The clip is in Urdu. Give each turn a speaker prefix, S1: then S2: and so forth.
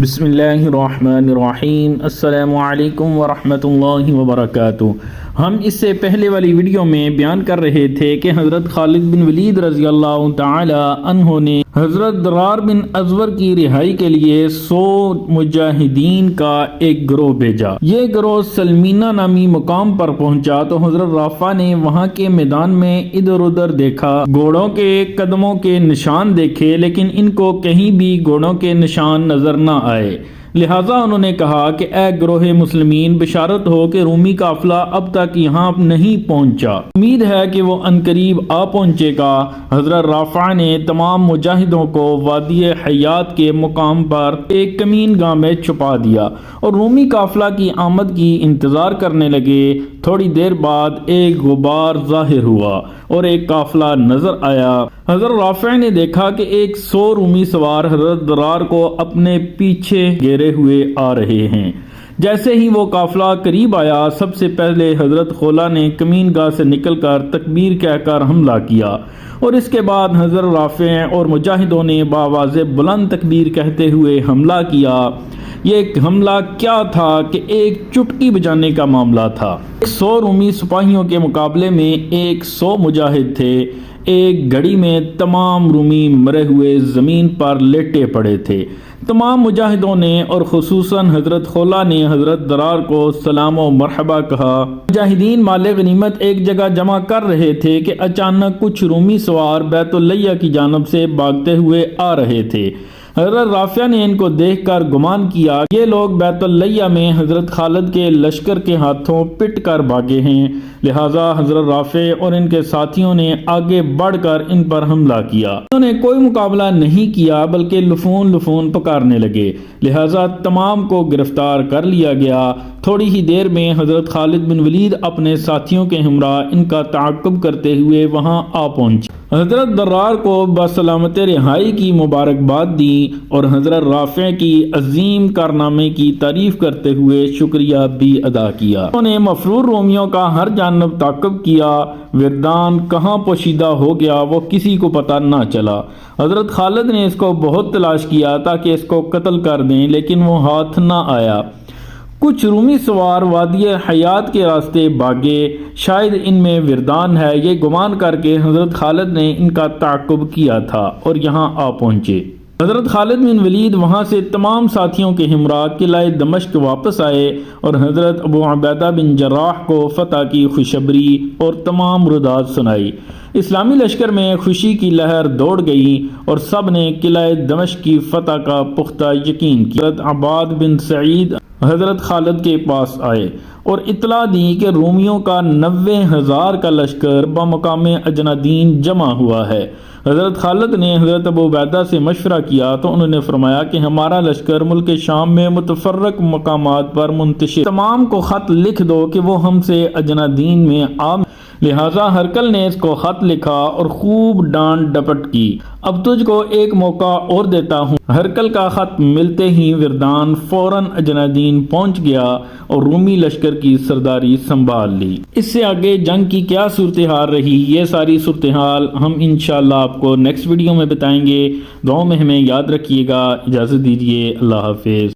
S1: بسم اللہ الرحمن الرحیم۔ السلام علیکم ورحمۃ اللہ وبرکاتہ۔ ہم اس سے پہلے والی ویڈیو میں بیان کر رہے تھے کہ حضرت خالد بن ولید رضی اللہ تعالی عنہ نے حضرت ضرار بن ازور کی رہائی کے لیے 100 مجاہدین کا ایک گروہ بھیجا۔ یہ گروہ سلمینہ نامی مقام پر پہنچا تو حضرت رافع نے وہاں کے میدان میں ادھر ادھر دیکھا، گھوڑوں کے قدموں کے نشان دیکھے، لیکن ان کو کہیں بھی گھوڑوں کے نشان نظر نہ آئے۔ لہٰذا انہوں نے کہا کہ اے گروہ مسلمین، بشارت ہو کہ رومی قافلہ اب تک یہاں نہیں پہنچا، امید ہے کہ وہ عنقریب آ پہنچے گا۔ حضرت رافع نے تمام مجاہدوں کو وادی حیات کے مقام پر ایک کمین گاہ میں چھپا دیا اور رومی قافلہ کی آمد کی انتظار کرنے لگے۔ تھوڑی دیر بعد ایک غبار ظاہر ہوا اور ایک قافلہ نظر آیا۔ حضرت رافع نے دیکھا کہ 100 رومی سوار حضرت ضرار کو اپنے پیچھے گھیرے ہوئے آ رہے ہیں۔ جیسے ہی وہ قافلہ قریب آیا، سب سے پہلے حضرت خولہ نے کمین گاہ سے نکل کر تکبیر کہہ کر حملہ کیا اور اس کے بعد حضرت رافع اور مجاہدوں نے بآواز بلند تکبیر کہتے ہوئے حملہ کیا۔ یہ حملہ کیا تھا کہ ایک چٹکی بجانے کا معاملہ تھا۔ 100 رومی سپاہیوں کے مقابلے میں 100 مجاہد تھے۔ ایک گھڑی میں تمام رومی مرے ہوئے زمین پر لیٹے پڑے تھے۔ تمام مجاہدوں نے اور خصوصاً حضرت خولہ نے حضرت ضرار کو سلام و مرحبا کہا۔ مجاہدین مال غنیمت ایک جگہ جمع کر رہے تھے کہ اچانک کچھ رومی سوار بیت اللہ کی جانب سے بھاگتے ہوئے آ رہے تھے۔ حضرت رافع نے ان کو دیکھ کر گمان کیا یہ لوگ بیت اللہ میں حضرت خالد کے لشکر کے ہاتھوں پٹ کر بھاگے ہیں، لہٰذا حضرت رافع اور ان کے ساتھیوں نے آگے بڑھ کر ان پر حملہ کیا۔ انہوں نے کوئی مقابلہ نہیں کیا بلکہ لفون لفون پکارنے لگے، لہٰذا تمام کو گرفتار کر لیا گیا۔ تھوڑی ہی دیر میں حضرت خالد بن ولید اپنے ساتھیوں کے ہمراہ ان کا تعاقب کرتے ہوئے وہاں آ پہنچے۔ حضرت ضرار کو بسلامت رہائی کی مبارکباد دی اور حضرت رافع کی عظیم کارنامے کی تعریف کرتے ہوئے شکریہ بھی ادا کیا۔ انہوں نے مفرور رومیوں کا ہر جانب تعاقب کیا۔ وردان کہاں پوشیدہ ہو گیا وہ کسی کو پتہ نہ چلا۔ حضرت خالد نے اس کو بہت تلاش کیا تاکہ اس کو قتل کر دیں، لیکن وہ ہاتھ نہ آیا۔ کچھ رومی سوار وادی حیات کے راستے بھاگے، شاید ان میں وردان ہے، یہ گمان کر کے حضرت خالد نے ان کا تعاقب کیا تھا اور یہاں آ پہنچے۔ حضرت خالد بن ولید وہاں سے تمام ساتھیوں کے ہمراہ قلعہ دمشق واپس آئے اور حضرت ابو عبیدہ بن جراح کو فتح کی خوشخبری اور تمام رداد سنائی۔ اسلامی لشکر میں خوشی کی لہر دوڑ گئی اور سب نے قلعہ دمشق کی فتح کا پختہ یقین کیا۔ حضرت عباد بن سعید حضرت خالد کے پاس آئے اور اطلاع دی کہ رومیوں کا 90,000 کا لشکر بمقام اجنادین جمع ہوا ہے۔ حضرت خالد نے حضرت ابو عبیدہ سے مشورہ کیا تو انہوں نے فرمایا کہ ہمارا لشکر ملک شام میں متفرق مقامات پر منتشر، تمام کو خط لکھ دو کہ وہ ہم سے اجنادین میں آ۔ لہٰذا ہرکل نے اس کو خط لکھا اور خوب ڈانٹ ڈپٹ کی۔ اب تجھ کو ایک موقع اور دیتا ہوں۔ ہرکل کا خط ملتے ہی وردان فوراً اجنادین پہنچ گیا اور رومی لشکر کی سرداری سنبھال لی۔ اس سے آگے جنگ کی کیا صورتحال رہی، یہ ساری صورتحال ہم انشاءاللہ آپ کو نیکسٹ ویڈیو میں بتائیں گے۔ دعاؤں میں ہمیں یاد رکھیے گا۔ اجازت دیجیے، اللہ حافظ۔